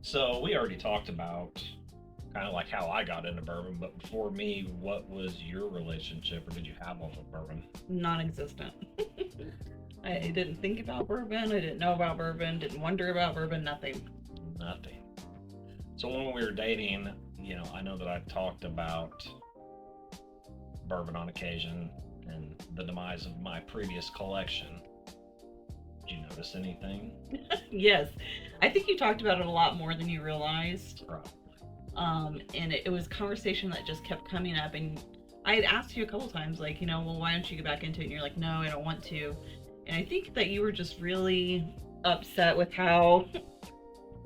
So we already talked about kind of like how I got into bourbon, but before me, what was your relationship or did you have one with bourbon? Non-existent. I didn't think about bourbon. I didn't know about bourbon. Didn't wonder about bourbon. Nothing. Nothing. So when we were dating, I know that I talked about bourbon on occasion and the demise of my previous collection. Did you notice anything? Yes, I think you talked about it a lot more than you realized. Probably. And it was conversation that just kept coming up. And I had asked you a couple times, like, well, why don't you get back into it? And you're like, no, I don't want to. And I think that you were just really upset with how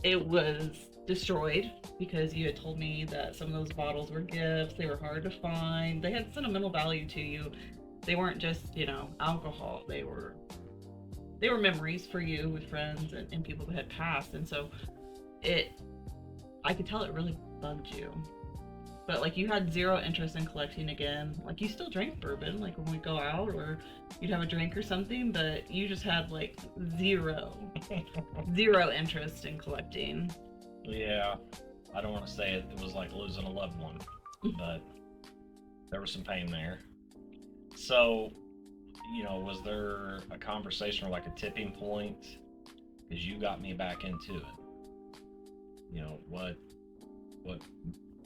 it was destroyed because you had told me that some of those bottles were gifts. They were hard to find. They had sentimental value to you. They weren't just, alcohol. They were memories for you with friends and people that had passed. And so I could tell it really bugged you. But like you had zero interest in collecting again. Like you still drank bourbon, like when we go out or you'd have a drink or something, but you just had like zero interest in collecting. Yeah, I don't want to say it was like losing a loved one, but there was some pain there. So, was there a conversation or like a tipping point? Because you got me back into it. What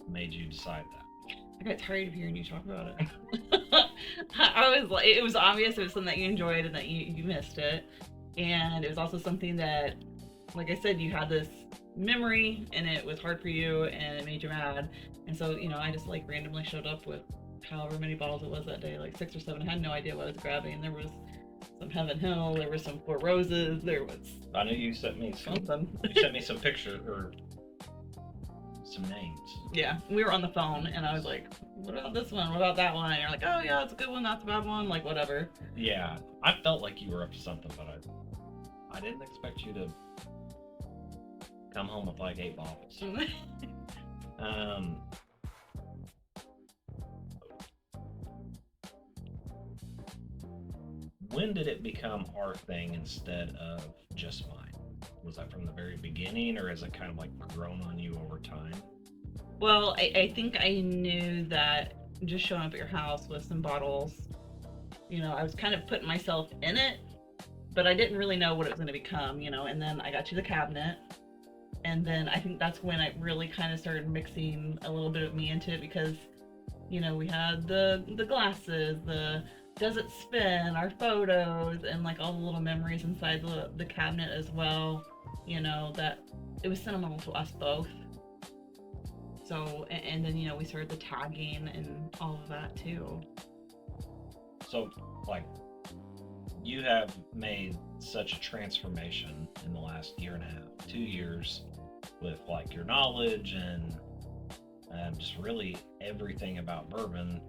made you decide that? I got tired of hearing you talk about it. I was like, it was obvious it was something that you enjoyed and that you missed it. And it was also something that, like I said, you had this memory and it was hard for you and it made you mad. And so, I just like randomly showed up with however many bottles it was that day, like 6 or 7. I had no idea what I was grabbing. There was some Heaven Hill, there was some Four Roses, there was I know you sent me something. You sent me some picture or some names. Yeah, we were on the phone and I was like, what about this one? What about that one? And you're like, oh yeah, it's a good one, that's a bad one, like whatever. Yeah, I felt like you were up to something, but I didn't expect you to come home with like 8 bottles. When did it become our thing instead of just mine? Was that from the very beginning, or has it kind of like grown on you over time? Well, I think I knew that just showing up at your house with some bottles, I was kind of putting myself in it, but I didn't really know what it was going to become, and then I got you the cabinet. And then I think that's when I really kind of started mixing a little bit of me into it because, we had the glasses, the does it spin, our photos, and like all the little memories inside the cabinet as well, that it was sentimental to us both. So, and then, we started the tagging and all of that too. So, like, you have made such a transformation in the last year and a half, 2 years, with like your knowledge and just really everything about bourbon.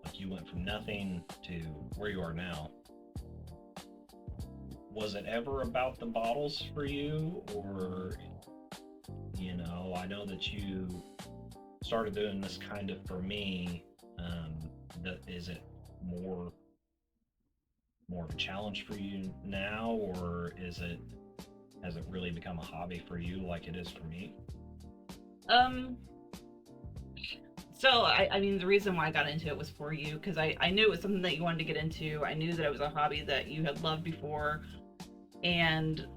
Like, you went from nothing to where you are now. Was it ever about the bottles for you, or I know that you started doing this kind of for me. Is it more of a challenge for you now, or has it really become a hobby for you like it is for me? So I mean, the reason why I got into it was for you because I knew it was something that you wanted to get into. I knew that it was a hobby that you had loved before, and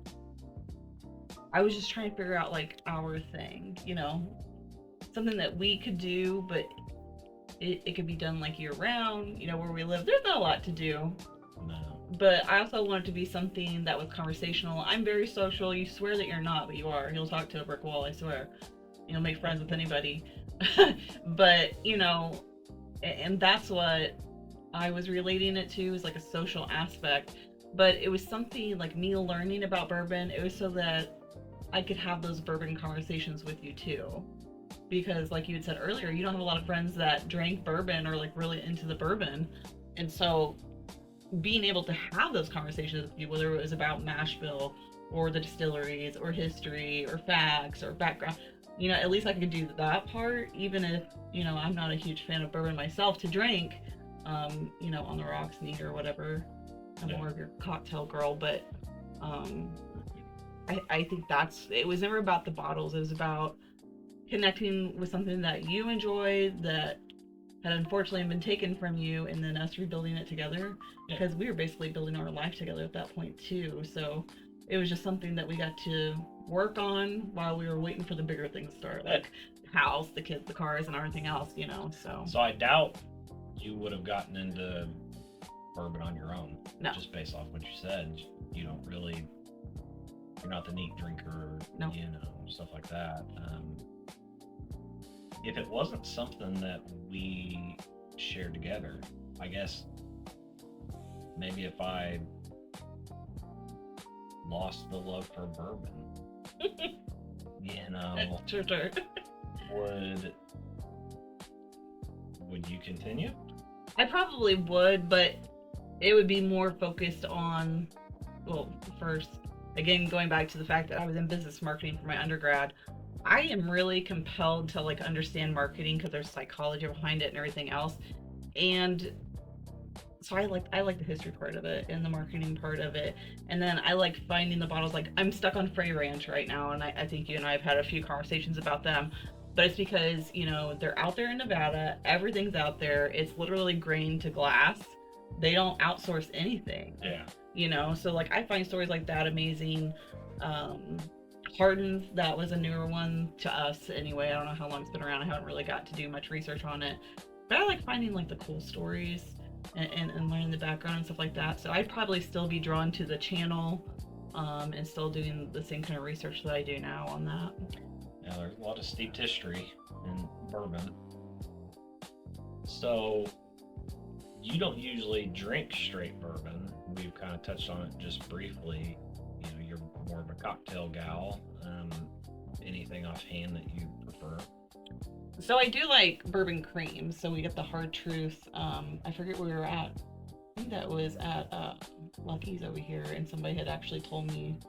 I was just trying to figure out like our thing, something that we could do, but it could be done like year round, where we live. There's not a lot to do. No. But I also wanted to be something that was conversational. I'm very social. You swear that you're not, but you are. You'll talk to a brick wall, I swear. Make friends with anybody. But, and that's what I was relating it to, is like a social aspect. But it was something like me learning about bourbon. It was so that I could have those bourbon conversations with you too. Because like you had said earlier, you don't have a lot of friends that drank bourbon or like really into the bourbon. And so being able to have those conversations with you, whether it was about Nashville or the distilleries or history or facts or background, at least I could do that part, even if, I'm not a huge fan of bourbon myself to drink, on the rocks neat or whatever. I'm more of your cocktail girl, but I think it was never about the bottles. It was about connecting with something that you enjoyed that had unfortunately been taken from you, and then us rebuilding it together, Yeah. because we were basically building our life together at that point too. So it was just something that we got to work on while we were waiting for the bigger things to start, like the house, the kids, the cars, and everything else, you know. So I doubt you would have gotten into bourbon on your own. No. Just based off what you said, you don't really. You're not the neat drinker, No. you know, stuff like that. If it wasn't something that we shared together, I guess maybe if I lost the love for bourbon, you know, Sure. would you continue? I probably would, but it would be more focused on, well, first, again, going back to the fact that I was in business marketing for my undergrad, I am really compelled to like understand marketing because there's psychology behind it and everything else. And so I like the history part of it and the marketing part of it. And then I like finding the bottles. Like, I'm stuck on Frey Ranch right now, and I think you and I have had a few conversations about them. But it's because, you know, they're out there in Nevada. Everything's out there. It's literally grain to glass. They don't outsource anything. Yeah. You know, so like I find stories like that amazing. Hardens, that was a newer one to us anyway. I don't know how long it's been around. I haven't really got to do much research on it. But I like finding like the cool stories and learning the background and stuff like that. So I'd probably still be drawn to the channel and still doing the same kind of research that I do now on that. Now, there's a lot of steeped history in bourbon. So, you don't usually drink straight bourbon. We've kind of touched on it just briefly. You know, you're more of a cocktail gal. Anything offhand that you prefer? So I do like bourbon cream. So we get the Hard Truth. I forget where we were at. I think that was at Lucky's over here, and somebody had actually told me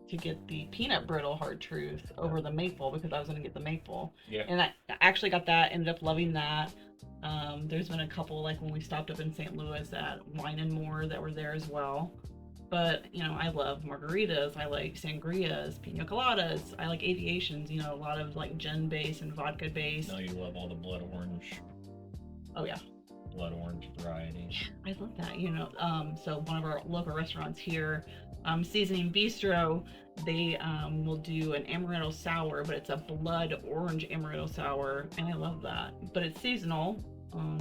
to get the peanut brittle Hard Truth over the maple because I was going to get the maple. Yeah. And I actually got that, ended up loving that. There's been a couple, like when we stopped up in St. Louis at Wine and More, that were there as well. But, you know, I love margaritas, I like sangrias, pina coladas, I like aviations, you know, a lot of like gin base and vodka base. No, you love all the blood orange. Oh yeah. Blood orange variety. I love that, you know. So one of our local restaurants here, Seasoning Bistro, they will do an amaretto sour, but it's a blood orange amaretto sour, and I love that. But it's seasonal,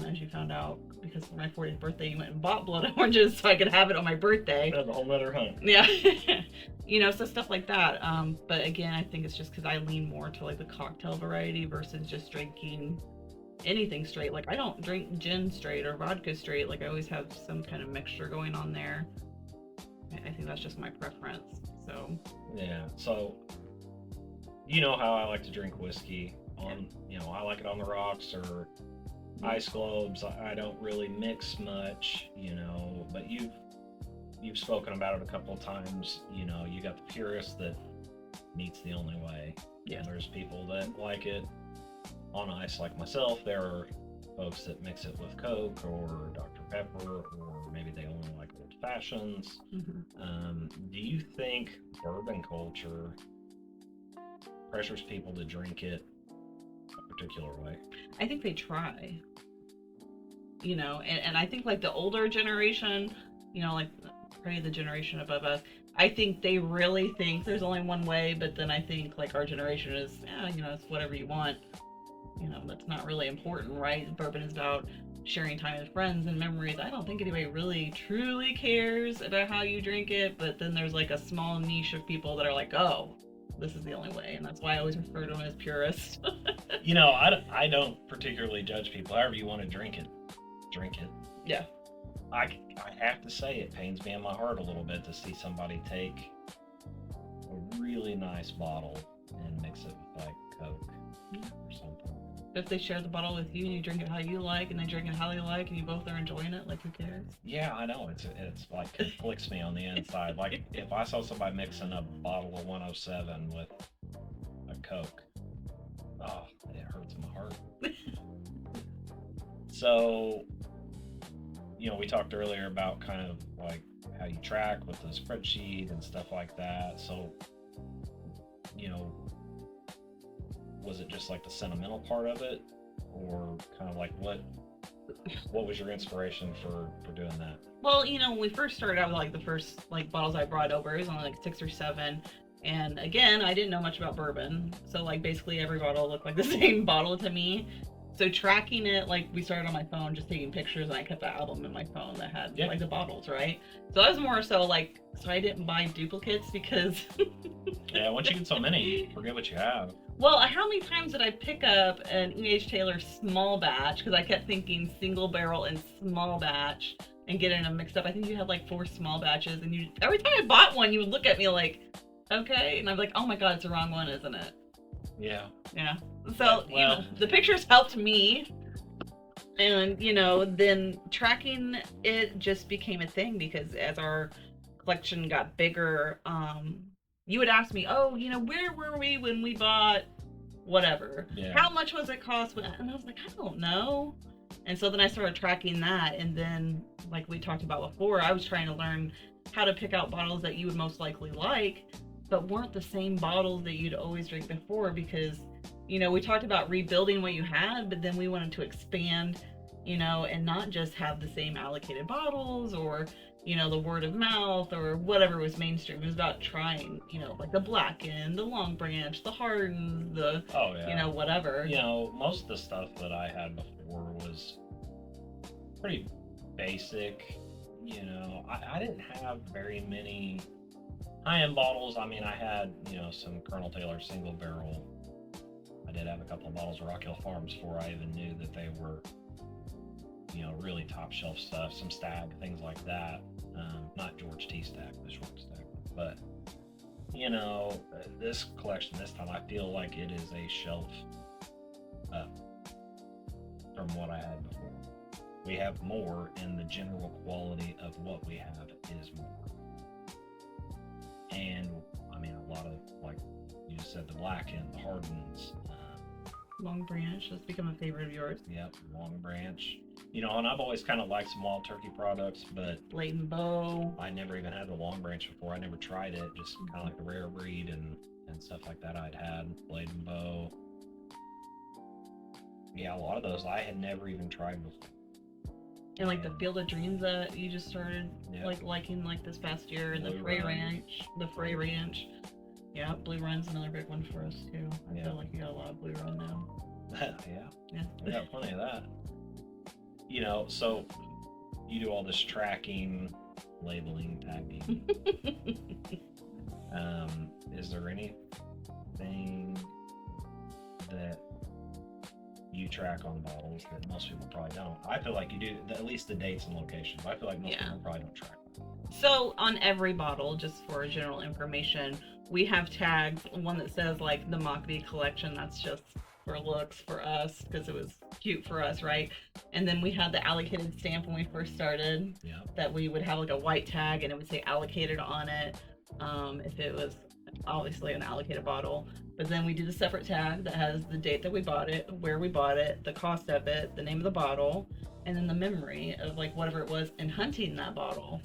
as you found out, because for my 40th birthday, you went and bought blood oranges so I could have it on my birthday. That's a whole nother hunt. Yeah. You know, so stuff like that. But again, I think it's just because I lean more to like the cocktail variety versus just drinking anything straight. Like, I don't drink gin straight or vodka straight. Like, I always have some kind of mixture going on there. I think that's just my preference. So yeah. So you know how I like to drink whiskey on, you know, I like it on the rocks or ice globes. I don't really mix much, you know, but you've spoken about it a couple of times. You know, you got the purist that meat's the only way. Yeah. And there's people that like it on ice like myself. There are folks that mix it with Coke or Dr. Pepper, or maybe they only like old fashions. mm-hmm. Do you think bourbon culture pressures people to drink it a particular way? I think they try. You know, and I think like the older generation, you know, like probably the generation above us, I think they really think there's only one way, but then I think like our generation is, yeah, you know, it's whatever you want. You know, that's not really important, right? Bourbon is about sharing time with friends and memories. I don't think anybody really truly cares about how you drink it, but then there's like a small niche of people that are like, oh, this is the only way, and that's why I always refer to them as purists. You know, I don't particularly judge people. However you want to drink it, drink it. Yeah. I have to say, it pains me in my heart a little bit to see somebody take a really nice bottle and mix it with like Coke or something. If they share the bottle with you and you drink it how you like, and they drink it how they like, and you both are enjoying it, like, who cares? Yeah, I know. It's like, it flicks me on the inside. Like, if I saw somebody mixing a bottle of 107 with a Coke, oh, it hurts my heart. So, you know, we talked earlier about kind of like how you track with the spreadsheet and stuff like that. So you know, was it just like the sentimental part of it, or kind of like what was your inspiration for doing that? Well, when we first started out with like the first like bottles I brought over, it was only like 6 or 7. And again, I didn't know much about bourbon. So like basically every bottle looked like the same bottle to me. So tracking it, like we started on my phone, just taking pictures, and I kept the album in my phone that had like the bottles, right? So I was more so like, so I didn't buy duplicates because Yeah, once you get so many, you forget what you have. well, how many times did I pick up an E.H. Taylor small batch because I kept thinking single barrel and small batch and getting them mixed up. I think you had like 4 small batches, and you every time I bought one, you would look at me like, okay, and I'm like, oh my god, it's the wrong one, isn't it? Yeah. Yeah. So the pictures helped me, and then tracking it just became a thing because as our collection got bigger, you would ask me, oh, where were we when we bought whatever? Yeah. How much was it cost? And I was like, I don't know. And so then I started tracking that, and then like we talked about before, I was trying to learn how to pick out bottles that you would most likely like, but weren't the same bottles that you'd always drink before because, we talked about rebuilding what you had, but then we wanted to expand, and not just have the same allocated bottles or, the word of mouth or whatever was mainstream. It was about trying, like the Blacken, the Long Branch, the Harden, the, whatever. Most of the stuff that I had before was pretty basic. I didn't have very many high-end bottles. I mean, I had, some Colonel Taylor single barrel. I did have a couple of bottles of Rock Hill Farms before I even knew that they were, really top shelf stuff. Some Stag, things like that. Not George T. Stag, the short Stag. But, this collection this time, I feel like it is a shelf up from what I had before. We have more, and the general quality of what we have is more. And I mean, a lot of, like you said, the Blacken, the Hardens, Long Branch has become a favorite of yours. Yep, Long Branch. And I've always kind of liked some Wild Turkey products, but Blade and Bow. I never even had the Long Branch before. I never tried it. Just kind of like the Rare Breed and stuff like that I'd had. Blade and Bow. Yeah, a lot of those I had never even tried before. And like the Field of Dreams that you just started liking like this past year, and the Frey Ranch. Yeah, Blue Run's another big one for us too. I feel like you got a lot of Blue Run now. Yeah, we got plenty of that. So you do all this tracking, labeling, tagging. Is there anything that you track on bottles that most people probably don't? I feel like you do, at least the dates and locations. I feel like most people probably don't track them. So on every bottle, just for general information, we have tags. One that says like the Mockbee collection. That's just for looks for us because it was cute for us, right? And then we had the allocated stamp when we first started. Yeah. That we would have like a white tag and it would say allocated on it. If it was obviously an allocated bottle. But then we did a separate tag that has the date that we bought it, where we bought it, the cost of it, the name of the bottle, and then the memory of like whatever it was in hunting that bottle.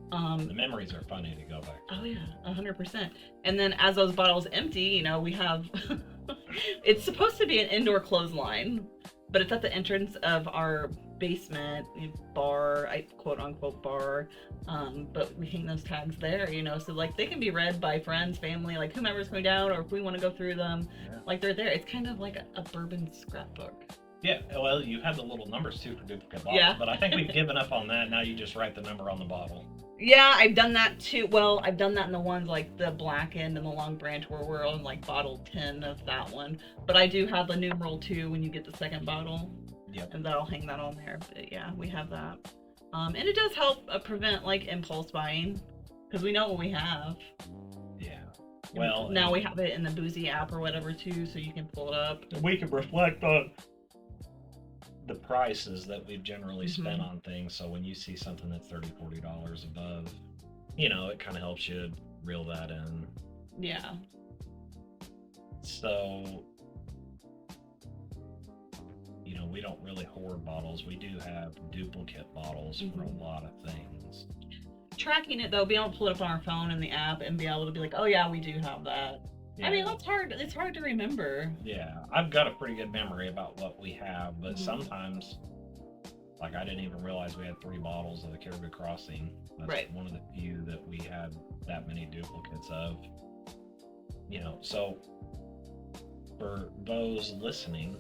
The memories are funny to go back to. Oh yeah, 100%. And then as those bottles empty, we have it's supposed to be an indoor clothesline, but it's at the entrance of our basement bar, quote unquote bar. But we hang those tags there, so like they can be read by friends, family, like whomever's going down, or if we want to go through them, like they're there. It's kind of like a bourbon scrapbook. Yeah, well, you have the little numbers too for duplicate bottles, but I think we've given up on that. Now you just write the number on the bottle. Yeah, I've done that too. Well, I've done that in the ones like the Blackened and the Long Branch where we're on like bottle 10 of that one. But I do have the numeral 2 when you get the second bottle. Yep. And I'll hang that on there. But yeah, we have that. And it does help prevent like impulse buying because we know what we have. Yeah. Well, now we have it in the Boozy app or whatever too, so you can pull it up. We can reflect on the prices that we've generally spent on things, so when you see something that's $30-$40 above, it kind of helps you reel that in. Yeah. So we don't really hoard bottles. We do have duplicate bottles for a lot of things. Tracking it though, being able to pull it up on our phone in the app and be able to be like, oh yeah, we do have that. I mean, that's hard. It's hard to remember. Yeah, I've got a pretty good memory about what we have, but Mhm. sometimes, like, I didn't even realize we had 3 bottles of the Caribou Crossing. That's Right. one of the few that we had that many duplicates of. So for those listening,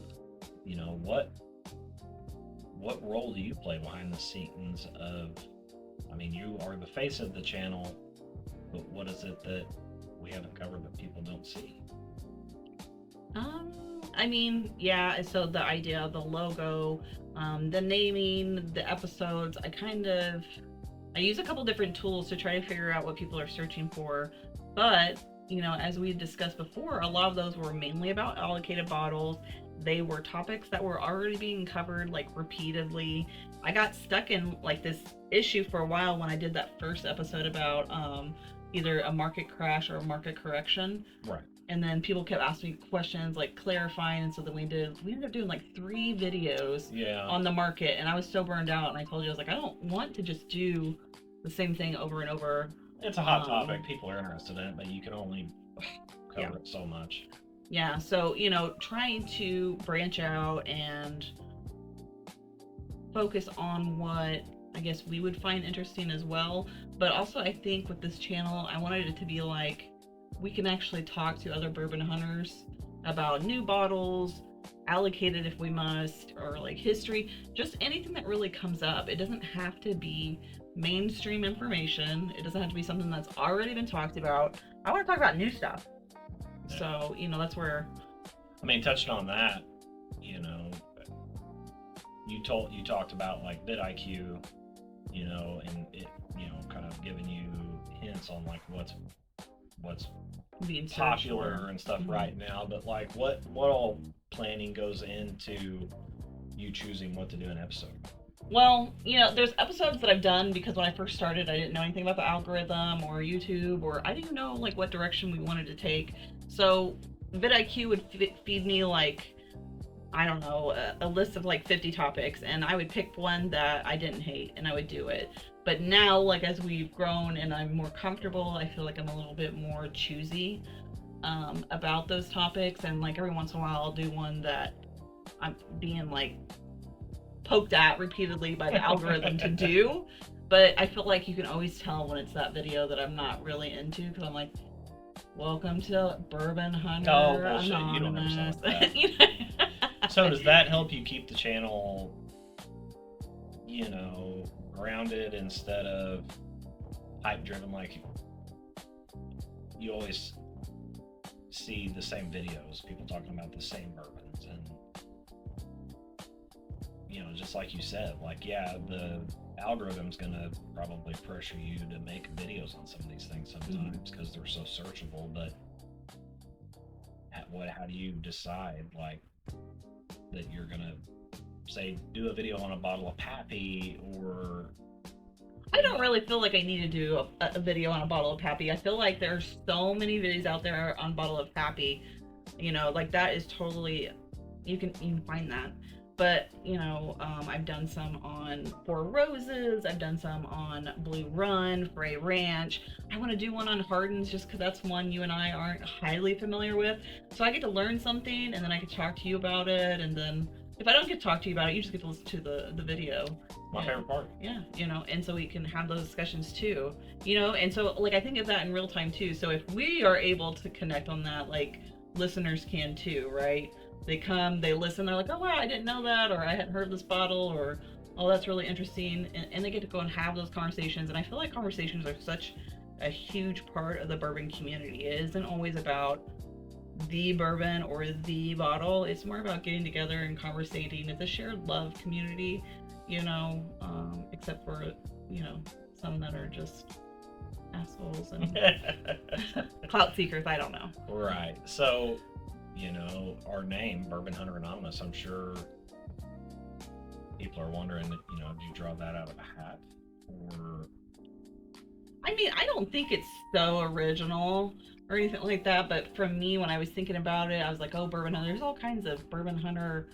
what role do you play behind the scenes of? I mean, you are the face of the channel, but what is it that we haven't covered that people don't see? I mean, yeah, so the idea of the logo, the naming, the episodes, I use a couple different tools to try to figure out what people are searching for. But, as we discussed before, a lot of those were mainly about allocated bottles. They were topics that were already being covered, like, repeatedly. I got stuck in, like, this issue for a while when I did that first episode about either a market crash or a market correction. Right. And then people kept asking me questions, like clarifying, and so then we ended up doing like 3 videos on the market, and I was so burned out, and I told you, I was like, I don't want to just do the same thing over and over. It's a hot topic. People are interested in it, but you can only cover it so much. Yeah, so, trying to branch out and focus on what I guess we would find interesting as well. But also, I think with this channel, I wanted it to be like, we can actually talk to other bourbon hunters about new bottles, allocated if we must, or like history, just anything that really comes up. It doesn't have to be mainstream information. It doesn't have to be something that's already been talked about. I want to talk about new stuff. Yeah. So, that's where... I mean, touching on that, you talked about like vidIQ, and it, kind of giving you hints on like what's being popular and stuff right now, but like what all planning goes into you choosing what to do in an episode? Well, there's episodes that I've done because when I first started, I didn't know anything about the algorithm or YouTube, or I didn't know like what direction we wanted to take. So vidIQ would feed me like, I don't know, a list of like 50 topics, and I would pick one that I didn't hate and I would do it. But now, like, as we've grown and I'm more comfortable, I feel like I'm a little bit more choosy about those topics. And like every once in a while, I'll do one that I'm being like poked at repeatedly by the algorithm to do. But I feel like you can always tell when it's that video that I'm not really into, because I'm like, welcome to Bourbon Hunter Anonymous. You don't understand that. So does that help you keep the channel, grounded instead of hype driven? Like, you always see the same videos, people talking about the same bourbons, and just like you said, like, yeah, the algorithm's gonna probably pressure you to make videos on some of these things sometimes because they're so searchable, but how do you decide like that you're gonna say do a video on a bottle of Pappy? Or I don't really feel like I need to do a video on a bottle of Pappy. I feel like there's so many videos out there on bottle of Pappy, like that is totally, you can find that. But I've done some on Four Roses, I've done some on Blue Run, Frey Ranch. I want to do one on Hardens just because that's one you and I aren't highly familiar with, so I get to learn something and then I can talk to you about it. And then if I don't get to talk to you about it, you just get to listen to the video. My favorite part. Yeah, and so we can have those discussions too, and so like I think of that in real time too. So if we are able to connect on that, like listeners can too, right? They come, they listen, they're like, oh wow, I didn't know that, or I hadn't heard this bottle, or oh, that's really interesting, and they get to go and have those conversations. And I feel like conversations are such a huge part of the bourbon community. It isn't always about the bourbon or the bottle. It's more about getting together and conversating. It's a shared love community, except for some that are just assholes and clout seekers. I don't know. Right. So our name, Bourbon Hunter Anonymous, I'm sure people are wondering, did you draw that out of a hat? Or I mean, I don't think it's so original or anything like that, but for me, when I was thinking about it, I was like, oh, Bourbon Hunter. There's all kinds of Bourbon Hunter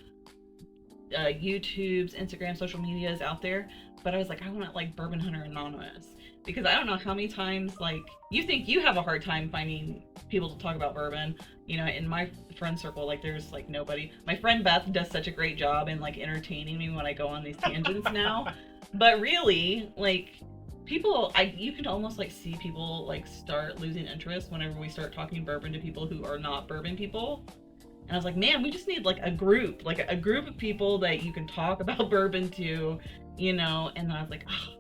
YouTubes, Instagram, social medias out there, but I was like, I want it like Bourbon Hunter Anonymous, because I don't know how many times, like, you think you have a hard time finding people to talk about bourbon. You know, in my friend circle, like, there's like nobody. My friend Beth does such a great job in like entertaining me when I go on these tangents now. But really, like, people, you can almost like see people like start losing interest whenever we start talking bourbon to people who are not bourbon people. And I was like, man, we just need like a group of people that you can talk about bourbon to, you know. And then I was like, oh,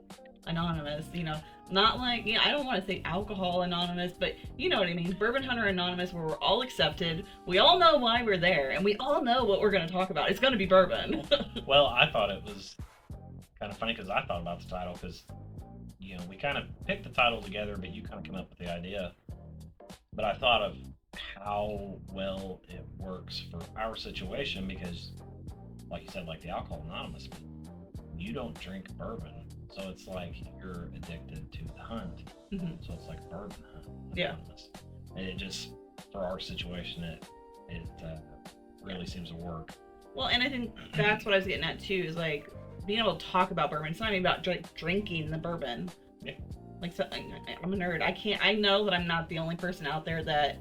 anonymous, you know, not like, you know, I don't want to say alcohol anonymous, but you know what I mean, Bourbon Hunter Anonymous, where we're all accepted, we all know why we're there, and we all know what we're going to talk about. It's going to be bourbon. Well, I thought it was kind of funny because I thought about the title because, you know, we kind of picked the title together, but you kind of came up with the idea. But I thought of how well it works for our situation because, like you said, like the Alcohol Anonymous, you don't drink bourbon. So it's like you're addicted to the hunt. Mm-hmm. So it's like Bourbon Hunt Yeah. Anonymous. And it just, for our situation, it really seems to work. Well, and I think that's what I was getting at too, is like being able to talk about bourbon. It's not even about drinking the bourbon. Yeah. Like, so, I'm a nerd. I know that I'm not the only person out there that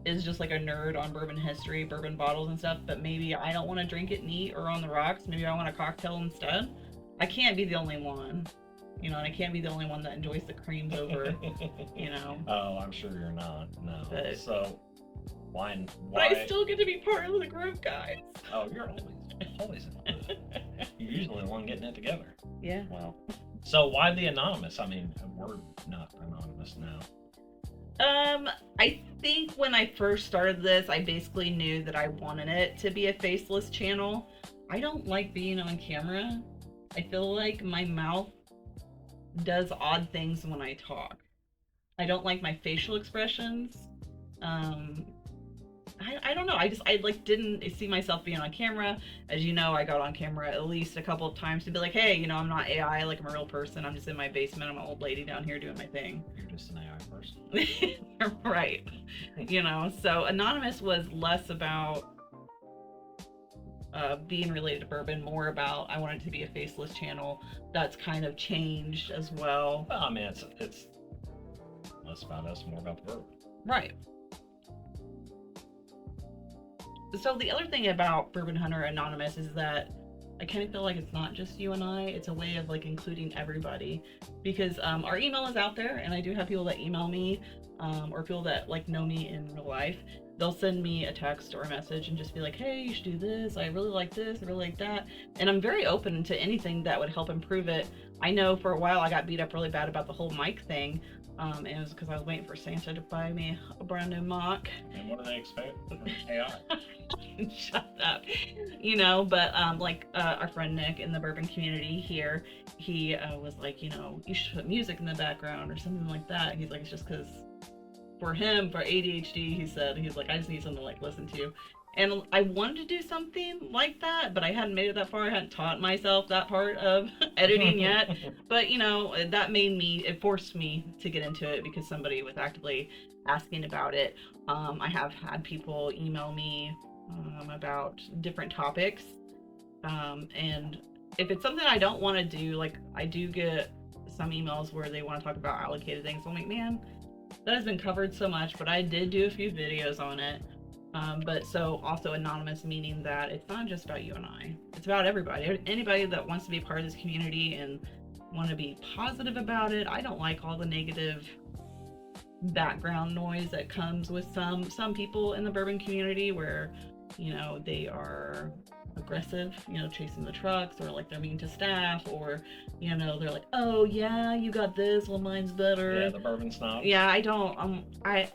is just like a nerd on bourbon history, bourbon bottles and stuff, but maybe I don't want to drink it neat or on the rocks. Maybe I want a cocktail instead. I can't be the only one, you know, and I can't be the only one that enjoys the creams over, you know. Oh, I'm sure you're not. No. But, so, why? But I still get to be part of the group, guys. Oh, you're always included. You're usually the one getting it together. Yeah, well. So why the anonymous? I mean, we're not anonymous now. I think when I first started this, I basically knew that I wanted it to be a faceless channel. I don't like being on camera. I feel like my mouth does odd things when I talk. I don't like my facial expressions. I don't know. I like didn't see myself being on camera. As you know, I got on camera at least a couple of times to be like, hey, you know, I'm not AI, like I'm a real person. I'm just in my basement. I'm an old lady down here doing my thing. You're just an AI person. Right. You know, so Anonymous was less about being related to bourbon, more about I wanted it to be a faceless channel. That's kind of changed as well. Well, I mean, it's less about us, more about the bourbon. Right. So the other thing about Bourbon Hunter Anonymous is that I kind of feel like it's not just you and I. It's a way of like including everybody, because our email is out there, and I do have people that email me, or people that like know me in real life. They'll send me a text or a message and just be like, hey, you should do this. I really like this. I really like that. And I'm very open to anything that would help improve it. I know for a while I got beat up really bad about the whole mic thing. And it was because I was waiting for Santa to buy me a brand new mic. And what do they expect from AI? Shut up. You know, but like our friend Nick in the bourbon community here, he was like, you know, you should put music in the background or something like that. He's like, it's just because for him, for ADHD, he said, he's like, I just need something to like listen to. And I wanted to do something like that, but I hadn't made it that far. I hadn't taught myself that part of editing yet. But, you know, that it forced me to get into it because somebody was actively asking about it. I have had people email me about different topics. And if it's something I don't want to do, like I do get some emails where they want to talk about allocated things. I'm like, man, that has been covered so much, but I did do a few videos on it. But so also anonymous, meaning that it's not just about you and I. It's about everybody. Anybody that wants to be part of this community and want to be positive about it. I don't like all the negative background noise that comes with some people in the bourbon community where, you know, they are aggressive, you know, chasing the trucks, or like they're mean to staff, or, you know, they're like, oh yeah, you got this, well mine's better. Yeah, the bourbon snob. Yeah, I don't, I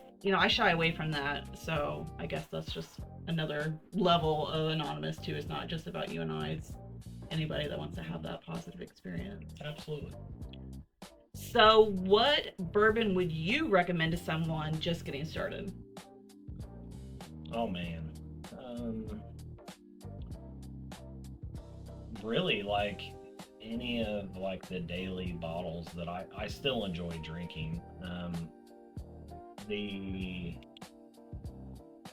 shy away from that. So I guess that's just another level of anonymous too. It's not just about you and I, it's anybody that wants to have that positive experience. Absolutely. So what bourbon would you recommend to someone just getting started? Oh man. Really, like any of like the daily bottles that I still enjoy drinking. The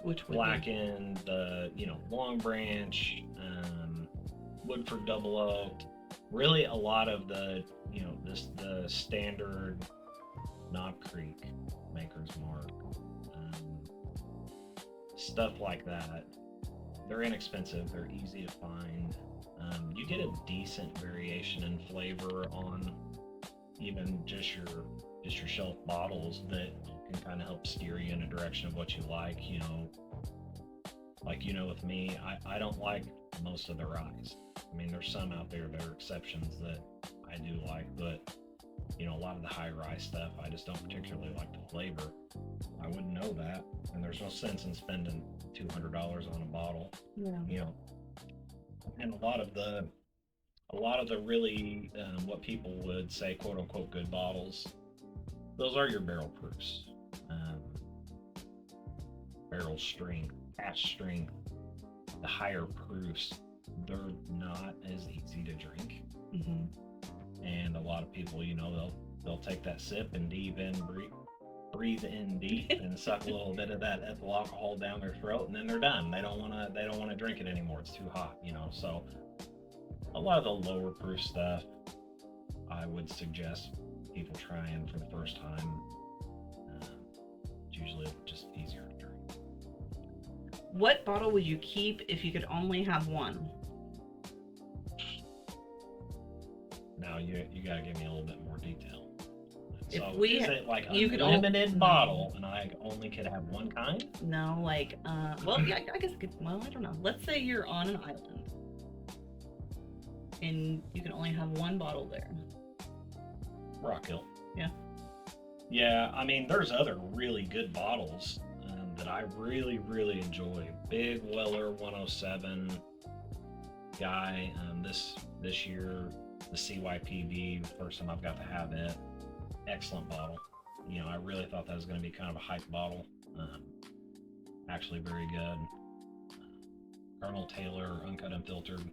Which would blackened, the Long Branch, Woodford Double Oaked. Really, a lot of the the standard Knob Creek, Maker's Mark, stuff like that. They're inexpensive. They're easy to find. You get a decent variation in flavor on even just your shelf bottles that can kind of help steer you in a direction of what you like. With me, I don't like most of the ryes. I mean, there's some out there that are exceptions that I do like, but a lot of the high rye stuff I just don't particularly like the flavor. I wouldn't know that, and there's no sense in spending $200 on a bottle. Yeah. And a lot of the really what people would say quote unquote good bottles, those are your barrel proofs, barrel strength, cask strength. The higher proofs, they're not as easy to drink. And a lot of people, they'll take that sip and breathe in deep and suck a little bit of that ethyl alcohol down their throat, and then they're done. They don't want to drink it anymore. It's too hot, So a lot of the lower proof stuff, I would suggest people trying for the first time. It's usually just easier to drink. What bottle would you keep if you could only have one? Now you gotta give me a little bit more detail. If So we- is it like you a could limited bottle and I only could have one kind? No, like, well, yeah, I guess I don't know. Let's say you're on an island and you can only have one bottle there. Rock Hill. Yeah. Yeah, I mean, there's other really good bottles that I really, really enjoy. Big Weller 107 guy. This year, the CYPV, the first time I've got to have it. Excellent bottle. I really thought that was going to be kind of a hype bottle. Actually, very good. Colonel Taylor, uncut, unfiltered.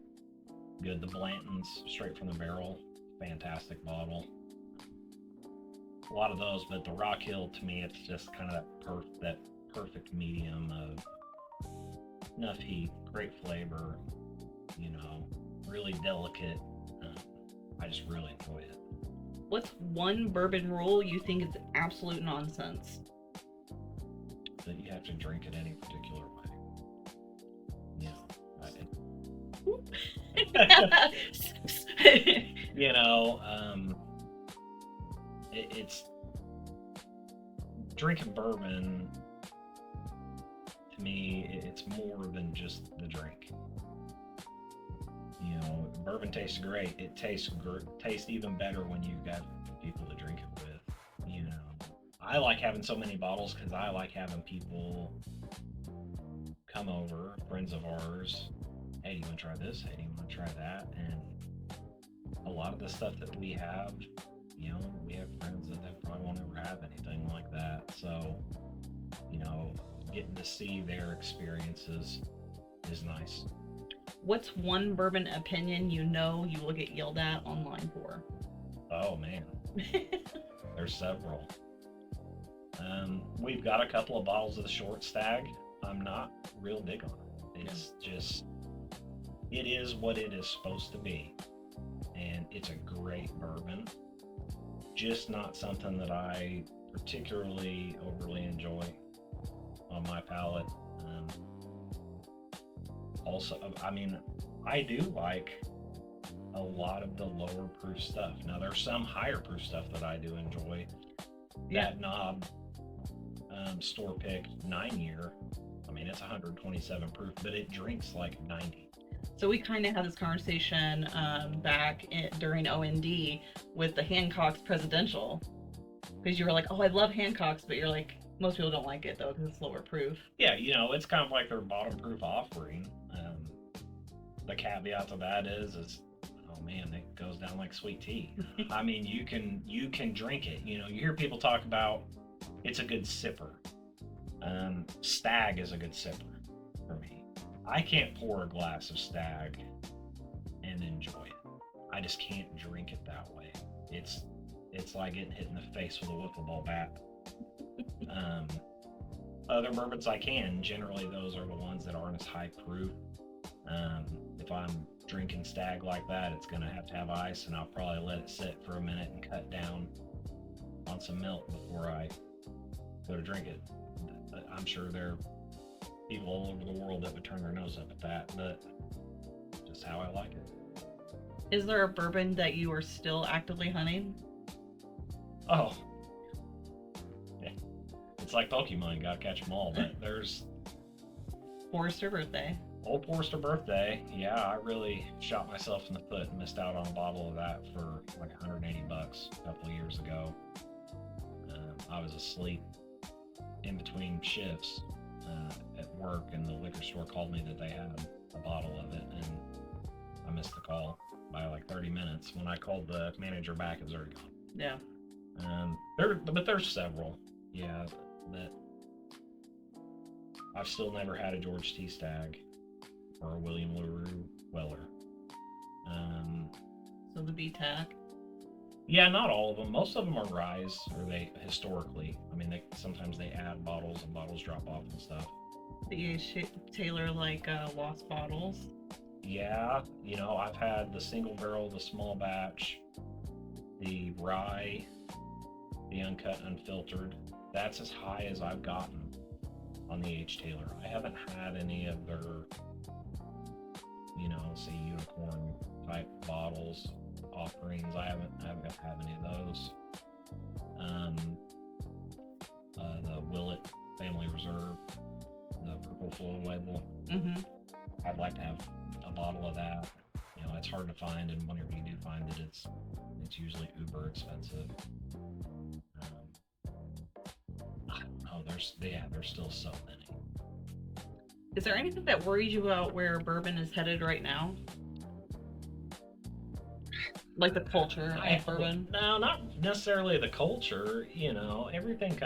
Good. The Blanton's, straight from the barrel. Fantastic bottle. A lot of those, but the Rock Hill, to me, it's just kind of that perfect medium of enough heat, great flavor, really delicate. I just really enjoy it. What's one bourbon rule you think is absolute nonsense? That you have to drink it any particular way. It's drinking bourbon. To me, it's more than just the drink. Bourbon tastes great. It tastes even better when you've got people to drink it with. I like having so many bottles because I like having people come over, friends of ours. Hey, do you want to try this? Hey, do you want to try that? And a lot of the stuff that we have, we have friends that probably won't ever have anything like that. So, getting to see their experiences is nice. What's one bourbon opinion you will get yelled at online for? Oh man, there's several. We've got a couple of bottles of the Short Stag. I'm not real big on it. It's just, it is what it is supposed to be, and it's a great bourbon. Just not something that I particularly overly enjoy on my palate. Also, I mean, I do like a lot of the lower proof stuff. Now, there's some higher proof stuff that I do enjoy. Yeah. That Knob store pick 9-year, I mean, it's 127 proof, but it drinks like 90. So we kind of had this conversation during OND with the Hancock's Presidential, because you were like, oh, I love Hancock's, but you're like, most people don't like it though because it's lower proof. Yeah, it's kind of like their bottom proof offering. The caveat to that is, oh man, it goes down like sweet tea. I mean, you can drink it. You hear people talk about it's a good sipper. Stag is a good sipper for me. I can't pour a glass of Stag and enjoy it. I just can't drink it that way. It's like getting hit in the face with a wiffle ball bat. Other bourbons I can. Generally, those are the ones that aren't as high proof. If I'm drinking Stag like that, it's gonna have to have ice, and I'll probably let it sit for a minute and cut down on some milk before I go to drink it. I'm sure there are people all over the world that would turn their nose up at that, but just how I like it. Is there a bourbon that you are still actively hunting? Oh, yeah. It's like Pokemon, you gotta catch them all. But there's Forrester birthday. Old Forster birthday. Yeah, I really shot myself in the foot and missed out on a bottle of that for like $180 a couple of years ago. I was asleep in between shifts at work, and the liquor store called me that they had a bottle of it, and I missed the call by like 30 minutes. When I called the manager back, it was already gone. Yeah. But there's several, yeah, that I've still never had a George T. Stagg or a William LaRue Weller. So the B-Tac. Yeah, not all of them. Most of them are ryes, or they historically. I mean, sometimes they add bottles and bottles drop off and stuff. The Taylor like lost bottles. Yeah, I've had the single barrel, the small batch, the rye, the uncut, unfiltered. That's as high as I've gotten on the H. Taylor. I haven't had any of their, say unicorn type bottles offerings. I haven't had any of those. The Willet Family Reserve, the purple full label. Mm-hmm. I'd like to have a bottle of that. It's hard to find, and whenever you do find it, it's usually uber expensive. I don't know. There's still so many. Is there anything that worries you about where bourbon is headed right now? Like the culture of bourbon? No, not necessarily the culture. Everything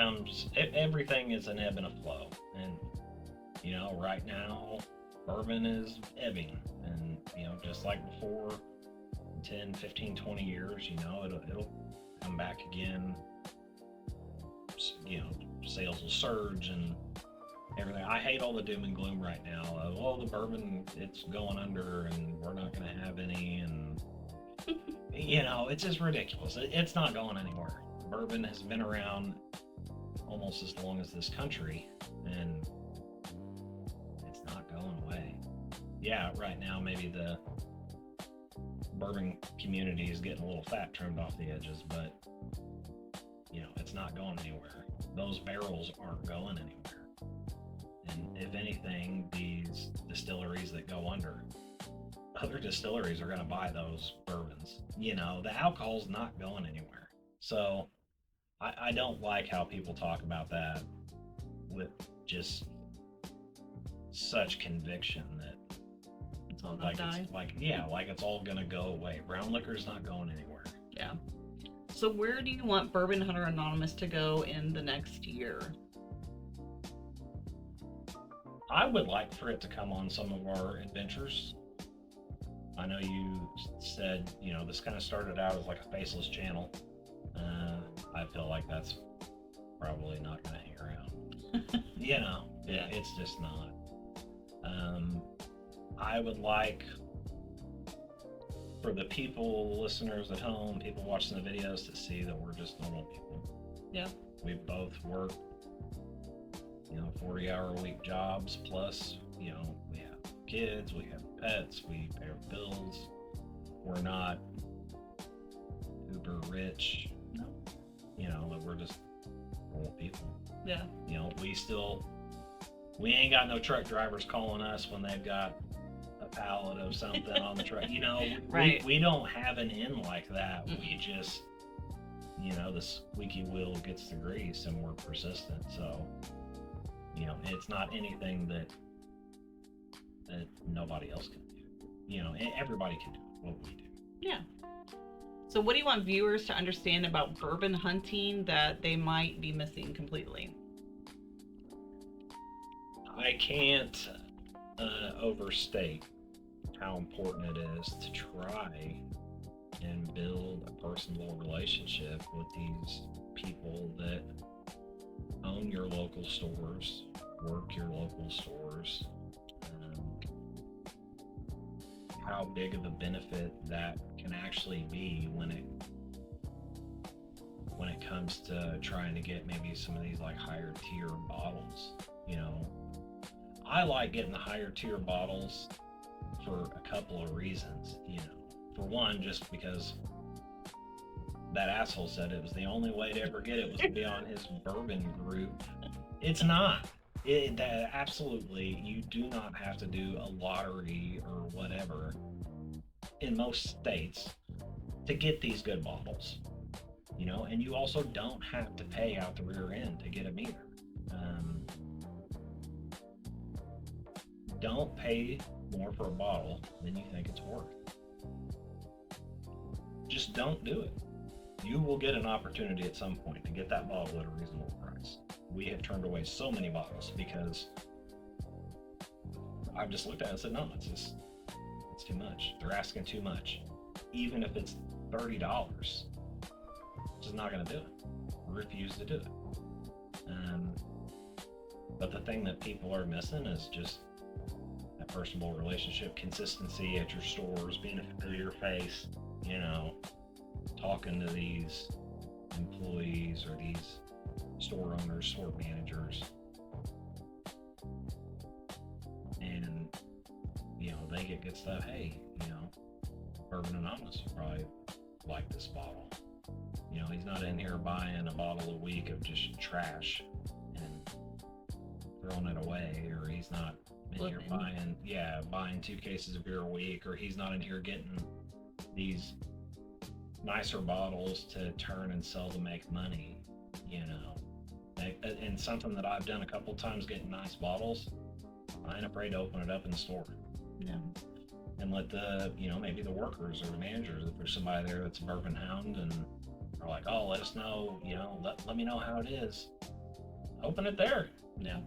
is an ebb and a flow. And, right now, bourbon is ebbing. And, just like before, 10, 15, 20 years, it'll come back again. Sales will surge and everything. I hate all the doom and gloom right now. The bourbon, it's going under and we're not going to have any, and it's just ridiculous. It's not going anywhere. Bourbon has been around almost as long as this country, and it's not going away. Yeah, right now maybe the bourbon community is getting a little fat trimmed off the edges, but it's not going anywhere. Those barrels aren't going anywhere. And if anything, these distilleries that go under, other distilleries are going to buy those bourbons. The alcohol's not going anywhere. So I don't like how people talk about that with just such conviction that it's all gonna die. like it's all going to go away. Brown liquor's not going anywhere. Yeah. So where do you want Bourbon Hunter Anonymous to go in the next year? I would like for it to come on some of our adventures. I know you said, this kind of started out as like a faceless channel. I feel like that's probably not going to hang around. Yeah. It's just not. I would like for the people, listeners at home, people watching the videos, to see that we're just normal people. Yeah. We both work, 40-hour-a-week jobs, plus, we have kids, we have pets, we pay our bills. We're not uber rich. No. We're just normal people. Yeah. We ain't got no truck drivers calling us when they've got a pallet of something on the truck. Right. We don't have an end like that. Mm-mm. We just, the squeaky wheel gets the grease, and we're persistent. So, it's not anything that nobody else can do. Everybody can do what we do. Yeah. So what do you want viewers to understand about bourbon hunting that they might be missing completely? I can't overstate how important it is to try and build a personal relationship with these people that own your local stores, work your local stores. How big of a benefit that can actually be when when it comes to trying to get maybe some of these like higher tier bottles. You know, I like getting the higher tier bottles for a couple of reasons. You know, for one, just because that asshole said it was the only way to ever get it was to be on his bourbon group. It's not. Absolutely, you do not have to do a lottery or whatever in most states to get these good bottles. You know, and you also don't have to pay out the rear end to get them either. Don't pay more for a bottle than you think it's worth. Just don't do it. You will get an opportunity at some point to get that bottle at a reasonable price. We have turned away so many bottles because I've just looked at it and said, no, it's too much. They're asking too much. Even if it's $30, just not going to do it. Refuse to do it. But the thing that people are missing is just that personable relationship, consistency at your stores, being a familiar face, you know, talking to these employees or these store owners, store managers, and you know, they get good stuff. Hey, you know, Bourbon Anonymous will probably like this bottle. You know, he's not in here buying a bottle a week of just trash and throwing it away, or he's not in here buying 2 cases of beer a week, or he's not in here getting these nicer bottles to turn and sell to make money, you know. And something that I've done a couple times, getting nice bottles, I ain't afraid to open it up in the store. Yeah. And let the, you know, maybe the workers or the managers, if there's somebody there that's a bourbon hound and are like, oh, let us know, you know, let me know how it is. Open it there. Yeah.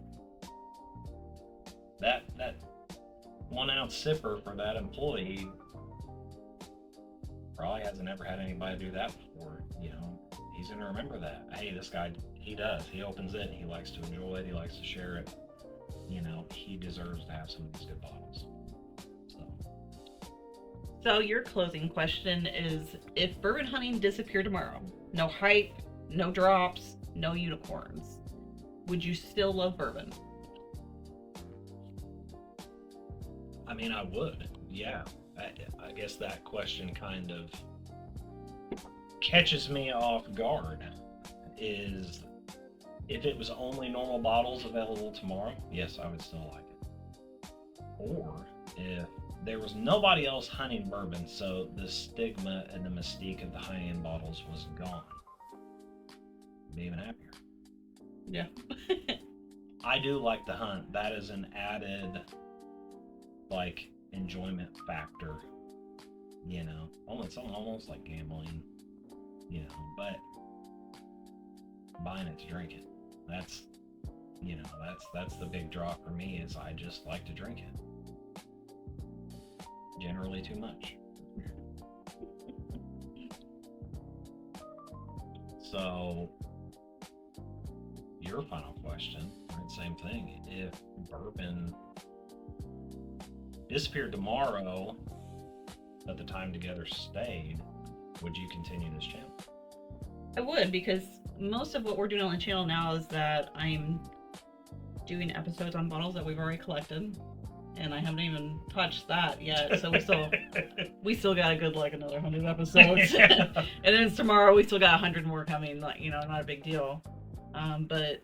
That 1 ounce sipper for that employee probably hasn't ever had anybody do that before. You know, he's gonna remember that. Hey, this guy, he does. He opens it. He likes to enjoy it. He likes to share it. You know, he deserves to have some of these good bottles. So your closing question is, if bourbon hunting disappeared tomorrow, no hype, no drops, no unicorns, would you still love bourbon? I mean, I would. Yeah. I guess that question kind of catches me off guard. Is if it was only normal bottles available tomorrow, yes, I would still like it. Or if there was nobody else hunting bourbon, so the stigma and the mystique of the high-end bottles was gone, I'd be even happier. Yeah. I do like the hunt. That is an added, like, enjoyment factor. You know, it's almost like gambling. You know, but buying it to drink it. That's, you know, that's the big draw for me. Is I just like to drink it. Generally too much. So, your final question, right? Same thing. If bourbon disappeared tomorrow, but the time together stayed, would you continue this channel? I would, because most of what we're doing on the channel now is that I'm doing episodes on bottles that we've already collected. And I haven't even touched that yet, so we still got a good, like, another 100 episodes. And then tomorrow we still got 100 more coming. Like, you know, not a big deal. But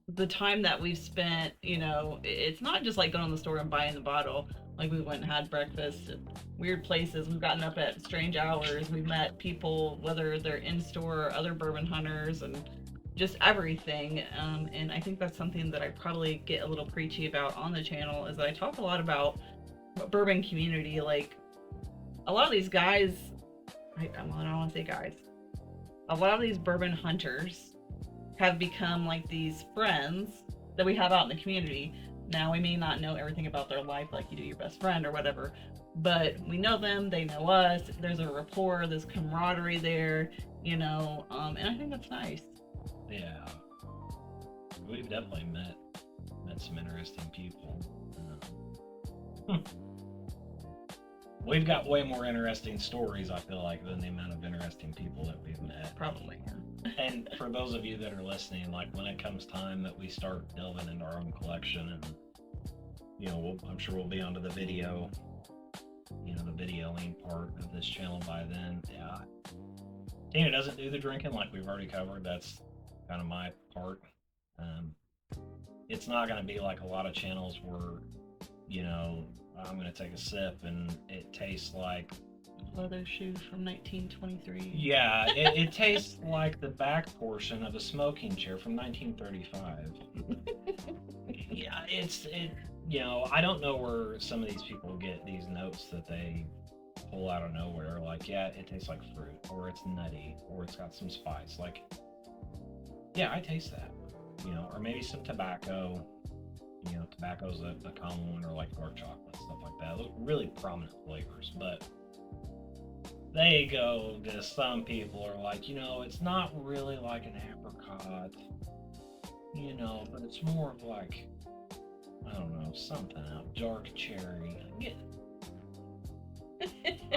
the time that we've spent, you know, it's not just like going to the store and buying the bottle. Like, we went and had breakfast at weird places. We've gotten up at strange hours. We've met people, whether they're in store or other bourbon hunters, and just everything. And I think that's something that I probably get a little preachy about on the channel, is that I talk a lot about bourbon community. Like, a lot of these guys, I don't want to say guys, a lot of these bourbon hunters have become like these friends that we have out in the community. Now, we may not know everything about their life like you do your best friend or whatever, but we know them, they know us, there's a rapport, there's camaraderie there, you know, and I think that's nice. Yeah, we've definitely met some interesting people. we've got way more interesting stories, I feel like, than the amount of interesting people that we've met. Probably. Yeah. And for those of you that are listening, like when it comes time that we start delving into our own collection, and I'm sure we'll be onto the video, the videoing part of this channel by then. Yeah, Tina doesn't do the drinking like we've already covered. That's kind of my part. It's not going to be like a lot of channels where, I'm going to take a sip and it tastes like leather shoes from 1923. Yeah, it tastes like the back portion of a smoking chair from 1935. Yeah, I don't know where some of these people get these notes that they pull out of nowhere. Like, yeah, it tastes like fruit, or it's nutty, or it's got some spice. Like, yeah, I taste that. Or maybe some tobacco. Tobacco's a common one, or like dark chocolate, stuff like that. Those really prominent flavors, but they go to some people are like, it's not really like an apricot, but it's more of like, I don't know, something else, dark cherry.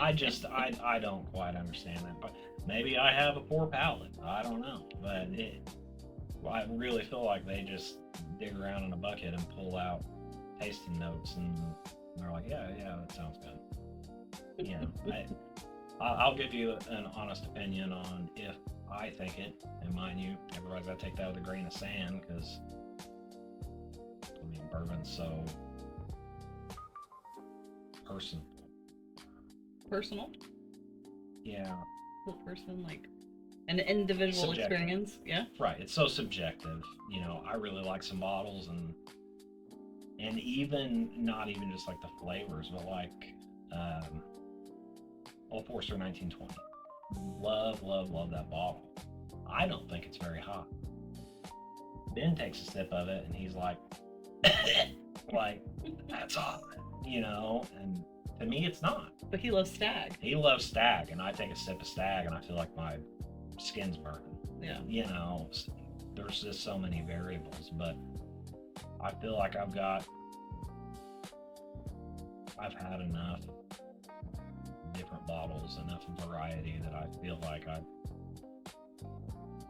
I don't quite understand that, but maybe I have a poor palate. I don't know, but I really feel like they just dig around in a bucket and pull out tasting notes, and they're like, yeah, that sounds good. I'll give you an honest opinion on if I think it, and mind you, everybody's got to take that with a grain of sand, because bourbon's so personal. Personal? Yeah. The person, like an individual Subjective. Experience, yeah. Right, it's so subjective. I really like some bottles, and even not even just like the flavors, but like Old Forester 1920. Love that bottle. I don't think it's very hot. Ben takes a sip of it and he's like, like, that's hot, and to me it's not. But he loves Stag. He loves Stag, and I take a sip of Stag and I feel like my skin's burning. Yeah. There's just so many variables, but I feel like I've had enough different bottles, enough variety, that I feel like I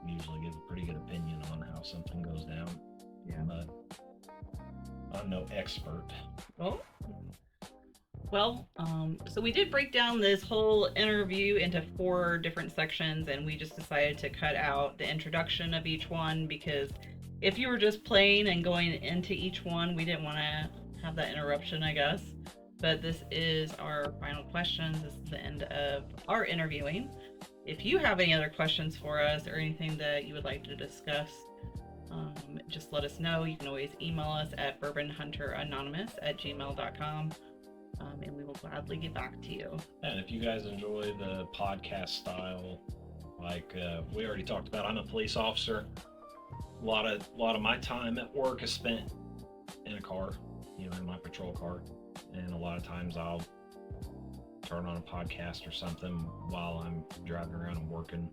usually give a pretty good opinion on how something goes down. Yeah. But I'm no expert. Oh. Well, so we did break down this whole interview into 4 different sections, and we just decided to cut out the introduction of each one, because if you were just playing and going into each one, we didn't want to have that interruption, I guess. But this is our final questions. This is the end of our interviewing. If you have any other questions for us or anything that you would like to discuss, just let us know. You can always email us at bourbonhunteranonymous@gmail.com. And we will gladly get back to you. And if you guys enjoy the podcast style, like we already talked about, I'm a police officer. A lot of my time at work is spent in a car, in my patrol car, and a lot of times I'll turn on a podcast or something while I'm driving around and working,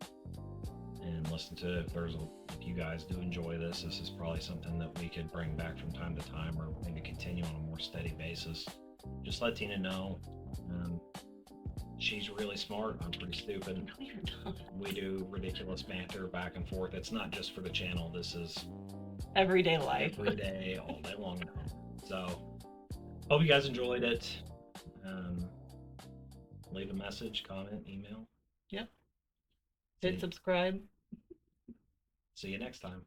and listen to it. If you guys do enjoy this is probably something that we could bring back from time to time, or maybe continue on a more steady basis. Just let Tina know. She's really smart. I'm pretty stupid. No, you're not. We do ridiculous banter back and forth. It's not just for the channel. This is everyday life. Every day, all day long. So, hope you guys enjoyed it. Leave a message, comment, email. Yep. Hit subscribe. See you next time.